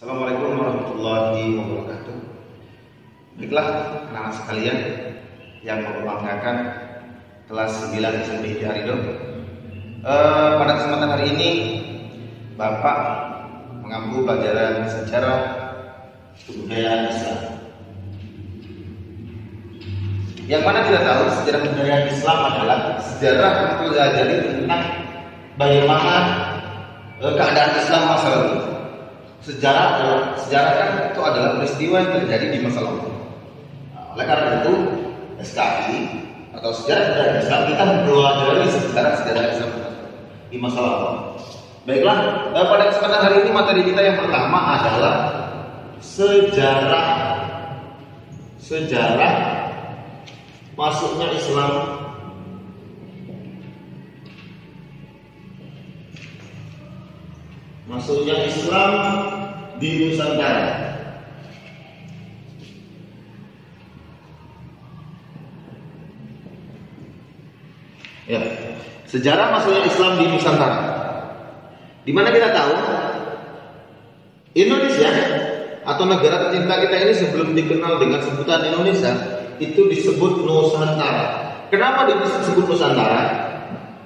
Assalamualaikum warahmatullahi wabarakatuh. Baiklah anak-anak sekalian yang membanggakan kelas 9 SMP Hidayah. Pada kesempatan hari ini Bapak mengampu pelajaran sejarah kebudayaan Islam. Yang mana kita tahu sejarah kebudayaan Islam adalah sejarah mempelajari tentang bagaimana keadaan Islam masa lalu. Sejarah kan itu adalah peristiwa yang terjadi di masa lalu. Oleh karena itu SKI atau sejarah budaya Islam kita mempelajari sejarah Islam di masa lalu. Baiklah, pada kesempatan hari ini materi kita yang pertama adalah sejarah masuknya Islam di Nusantara. Ya, sejarah masuknya Islam di Nusantara. Di mana kita tahu Indonesia atau negara tercinta kita ini sebelum dikenal dengan sebutan Indonesia itu disebut Nusantara. Kenapa disebut Nusantara?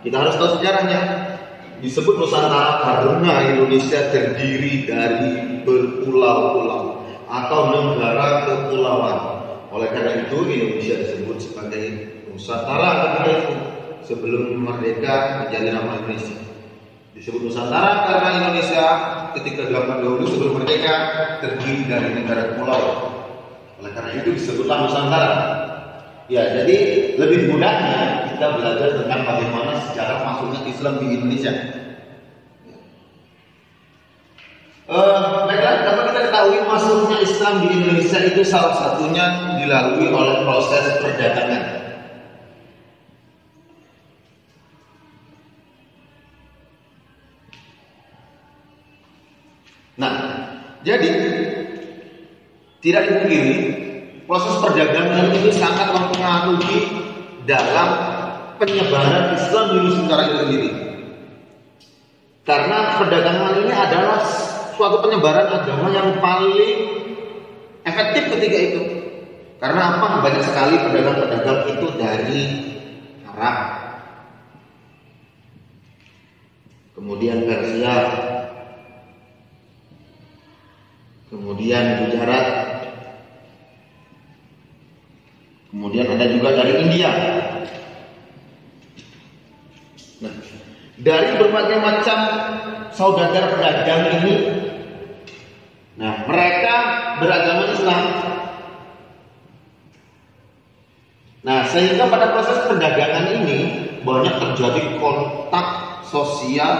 Kita harus tahu sejarahnya. Disebut Nusantara karena Indonesia terdiri dari berpulau-pulau atau negara kepulauan. Oleh karena itu Indonesia disebut sebagai Nusantara ketika itu sebelum merdeka menjadi nama Indonesia. Disebut Nusantara karena Indonesia ketika zaman dahulu sebelum merdeka terdiri dari negara pulau. Oleh karena itu disebutlah Nusantara. Ya, jadi lebih mudahnya kita belajar tentang bagaimana sejarah masuknya Islam di Indonesia. Baiklah, dapat kita ketahui masuknya Islam di Indonesia itu salah satunya dilalui oleh proses perdagangan. Nah, jadi tidak dipungkiri proses perdagangan itu sangat mempengaruhi dalam penyebaran Islam di Nusantara itu sendiri. Karena perdagangan ini adalah suatu penyebaran agama yang paling efektif ketika itu. Karena apa? Banyak sekali pedagang-pedagang itu dari Arab, kemudian Persia, kemudian Gujarat, kemudian ada juga dari India. Nah, dari berbagai macam saudagar pedagang ini, nah mereka beragama Islam. Nah, sehingga pada proses perdagangan ini banyak terjadi kontak sosial,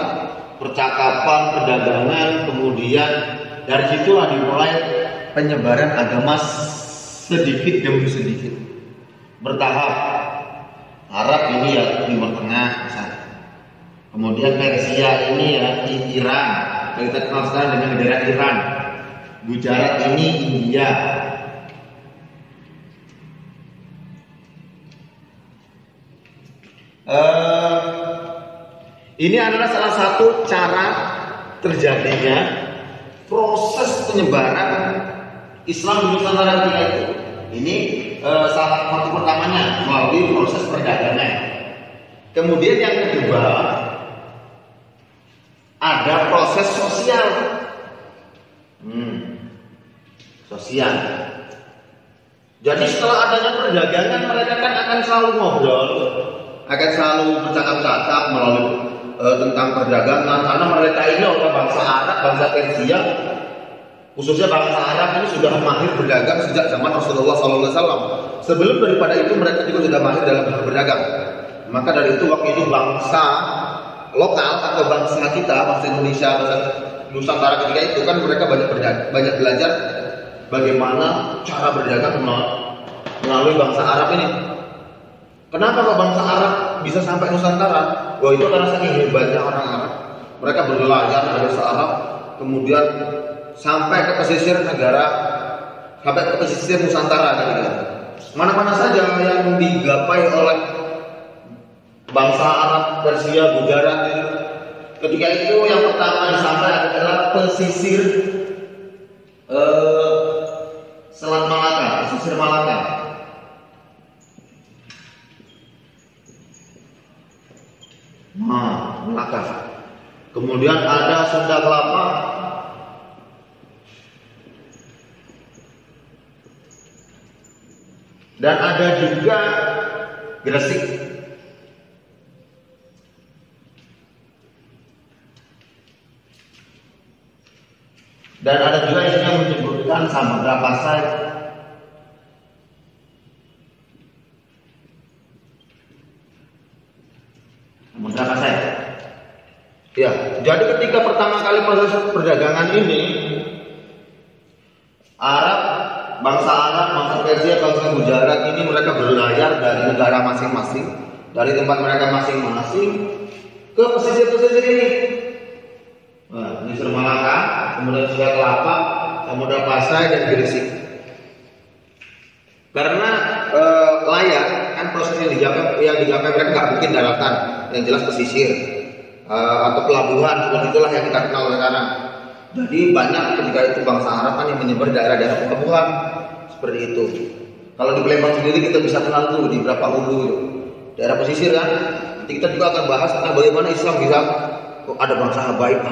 percakapan, perdagangan, kemudian dari situlah dimulai penyebaran agama sedikit demi sedikit. Bertahap. Arab ini ya Timur Tengah misalnya. Kemudian Persia ini ya di Iran. Kita kenal sekarang dengan negara Iran. Gujarat ini India. Ini adalah salah satu cara terjadinya proses penyebaran Islam di Nusantara ketika itu. Ini salah satu pertamanya melalui proses perdagangan. Kemudian yang kedua ada proses sosial. Sosial. Jadi setelah adanya perdagangan mereka kan akan selalu ngobrol, akan selalu bercakap-cakap melalui tentang perdagangan karena mereka ini orang bangsa Arab, bangsa Persia. Khususnya bangsa Arab ini sudah mahir berdagang sejak zaman Rasulullah SAW. Sebelum daripada itu mereka juga sudah mahir dalam berdagang. Maka dari itu waktu itu bangsa lokal atau bangsa kita, bangsa Indonesia, bangsa Nusantara ketika itu kan mereka banyak belajar bagaimana cara berdagang melalui bangsa Arab ini. Kenapa kok bangsa Arab bisa sampai Nusantara? Wah, itu karena saking hebatnya orang Arab. Mereka berlayar dari Arab, kemudian sampai ke pesisir negara, sampai ke pesisir Nusantara gitu. Mana-mana saja yang digapai oleh bangsa Arab, Persia, Gujarat itu. Ketika itu yang pertama disampai adalah pesisir dan ada juga Gresik. Dan ada juga yang menyebutkan Samudra Pasai. Samudra Pasai. Ya, jadi ketika pertama kali proses perdagangan ini, bangsa Arab, bangsa Persia, bangsa Gujarat ini mereka berlayar dari negara masing-masing, dari tempat mereka masing-masing ke pesisir-pesisir ini. Nah, Pesisir Malaka, kemudian Selat Kelapa, Samudra Pasai dan Gresik. Karena layar kan proses yang digapai mereka nggak mungkin daratan, yang jelas pesisir atau pelabuhan seperti itulah yang kita kenal sekarang. Jadi banyak ketika itu bangsa Arab kan yang menyebar daerah-daerah pelabuhan seperti itu. Kalau di Palembang sendiri kita bisa kenal tuh di berapa hulu itu, daerah pesisir kan. Nanti kita juga akan bahas tentang bagaimana Islam bisa ada bangsa Habaib.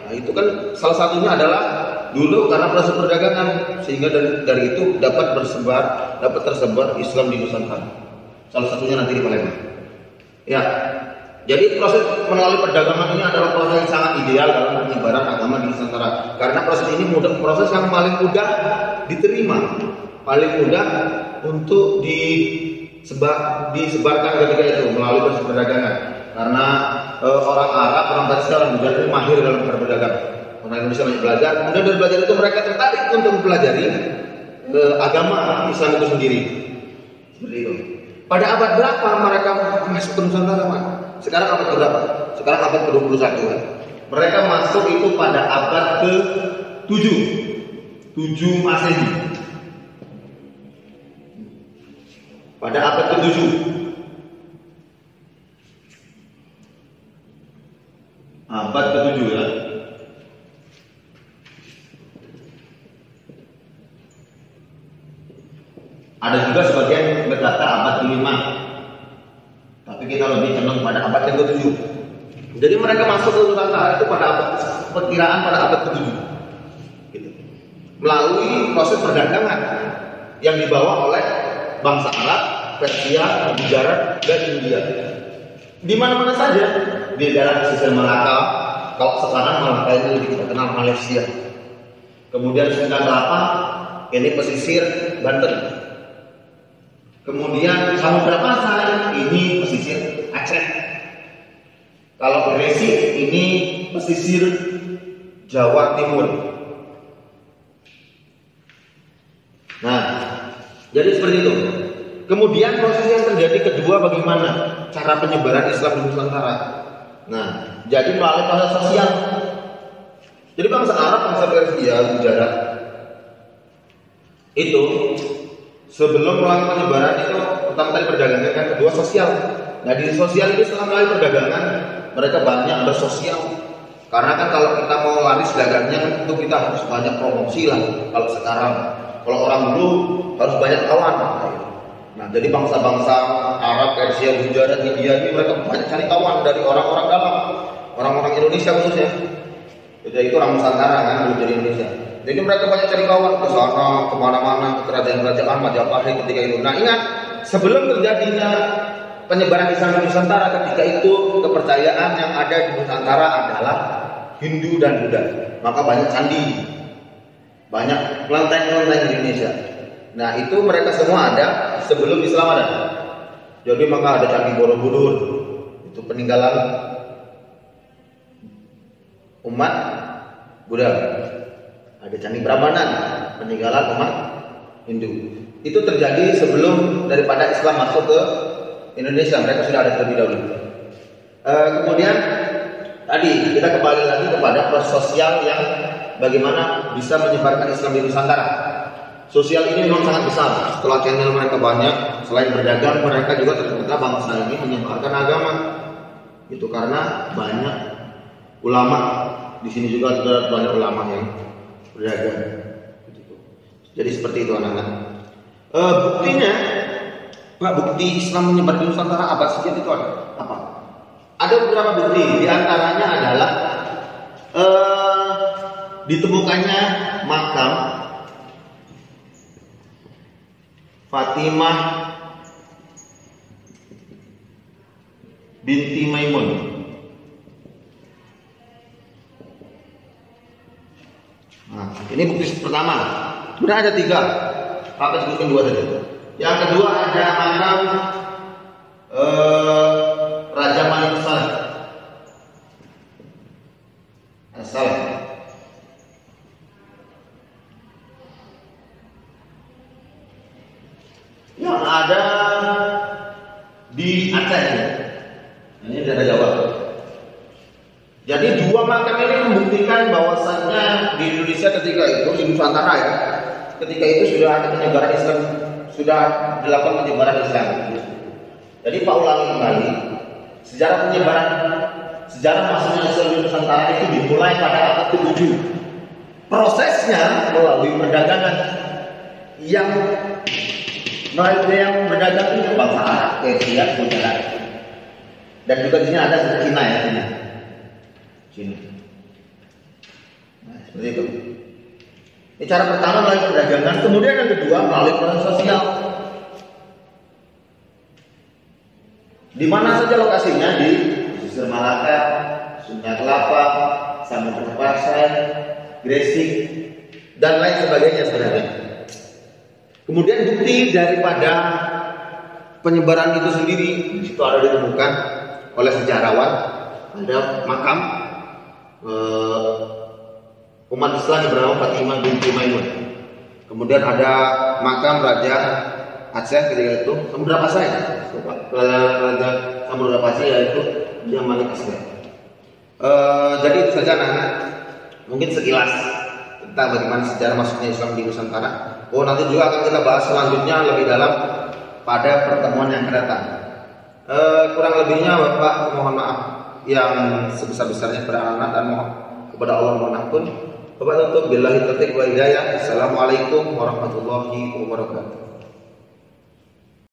Nah, itu kan salah satunya adalah dulu karena proses perdagangan, sehingga dari itu dapat tersebar Islam di Nusantara. Salah satunya nanti di Palembang. Ya, jadi proses melalui perdagangan ini adalah proses yang sangat ideal dalam penyebaran agama di Nusantara. Karena proses ini proses yang paling mudah diterima, paling mudah untuk disebarkan ketika itu melalui proses perdagangan. Karena orang Arab, orang Persia, orang Gujarat itu mahir dalam berdagang. Orang Indonesia banyak belajar. Kemudian dari belajar itu mereka tertarik untuk mempelajari agama Islam itu sendiri. Seperti itu. Pada abad berapa mereka masuk ke Nusantara? Sekarang abad berapa? Sekarang abad ke-21 kan. Mereka masuk itu pada abad ke-7 Masehi. Pada abad ke-7. Abad ke-7 ya. Ada juga sebagian berkata abad ke-5. Tapi kita lebih cenderung pada abad yang ke-7. Jadi mereka masuk ke Nusantara itu pada perkiraan pada abad ke-7. Gitu. Melalui proses perdagangan yang dibawa oleh bangsa Arab, Persia, Gujarat, dan India. Di mana-mana saja, di daerah pesisir Malaka, kalau sekarang Malaka itu lebih kita kenal Malaysia. Kemudian Sunda Kelapa, ini pesisir Banten. Kemudian Samudra Pasai, ini pesisir Aceh. Kalau Gresik, ini pesisir Jawa Timur. Nah, jadi seperti itu. Kemudian proses yang terjadi kedua bagaimana cara penyebaran Islam di Nusantara. Nah, jadi melalui proses sosial. Jadi bangsa Arab, bangsa Persia, Gujarat itu sebelum melalui penyebaran itu pertama kali perdagangan, kan kedua sosial. Nah di sosial ini setelah melalui perdagangan mereka banyak bersosial. Karena kan kalau kita mau laris dagangnya itu kita harus banyak promosi lah. Kalau sekarang, kalau orang dulu harus banyak kawan. Nah jadi bangsa-bangsa Arab, Persia, Gujarat, India ini mereka banyak cari kawan dari orang-orang dalam, orang-orang Indonesia khususnya. Jadi itu orang Nusantara kan dulu dari Indonesia. Jadi mereka banyak cari kawan ke sana, kemana-mana, ke kerajaan-kerajaan Majapahit ketika itu. Nah ingat, sebelum terjadinya penyebaran Islam di Nusantara, ketika itu kepercayaan yang ada di Nusantara adalah Hindu dan Buddha. Maka banyak candi, banyak kelenteng-kelenteng di Indonesia. Nah itu mereka semua ada sebelum Islam ada. Jadi maka ada Candi Borobudur, itu peninggalan umat Buddha. Ada Candi Prambanan, peninggalan umat Hindu. Itu terjadi sebelum daripada Islam masuk ke Indonesia. Mereka sudah ada terlebih dahulu. Kemudian tadi kita kembali lagi kepada proses sosial yang bagaimana bisa menyebarkan Islam di Nusantara. Sosial ini memang sangat besar. Setelah channel mereka banyak, selain berdagang, mereka juga ternyata bangsa ini menyebarkan agama. Itu karena banyak ulama. Di sini juga ada banyak ulama yang berdagang. Jadi seperti itu anak-anak. Buktinya, bukti Islam menyebar di Nusantara abad sekian itu ada apa? Ada beberapa bukti. Di antaranya adalah ditemukannya makam Fatimah binti Maimun. Nah, ini bukti pertama. Kemudian ada 3. Pak sebutkan 2 tadi. Yang kedua ada makam Raja Malik Saleh. Yang ada di Aceh. Ini daerah Jawa. Jadi 2 makam ini membuktikan bahwasannya di Indonesia ketika itu, di Nusantara ya, ketika itu sudah ada penyebaran Islam, sudah dilakukan penyebaran Islam. Jadi Pak ulangi kembali, sejarah masuknya Islam di Nusantara itu dimulai pada abad ke-7. Prosesnya melalui perdagangan yang berdagang itu bangsa Arab, Persia, Gujarat, dan juga di sini ada Cina ya, Cina. Nah, seperti itu. Ini cara pertama melalui perdagangan, kemudian yang kedua melalui proses sosial. Di mana saja lokasinya, di Pesisir Malaka, Sunda Kelapa, Samudra Pasai, Gresik, dan lain sebagainya sebenarnya. Kemudian bukti daripada penyebaran itu sendiri di situ ada ditemukan oleh sejarawan, ada makam umat Islam yang bernama Fatimah binti Maimun. Kemudian ada makam Raja Aceh ketika itu Samudra Pasai, Raja Samudra Pasai yaitu Raja Malik Asgar. Jadi itu saja anak-anak, mungkin sekilas tentang bagaimana sejarah masuknya Islam di Nusantara. Nanti juga akan kita bahas selanjutnya lebih dalam pada pertemuan yang akan datang. Kurang lebihnya Bapak mohon maaf yang sebesar-besarnya kepada anak-anak dan mohon kepada Allah mohon ampun. Bapak tutup billahi taufiq wal hidayah. Assalamualaikum warahmatullahi wabarakatuh.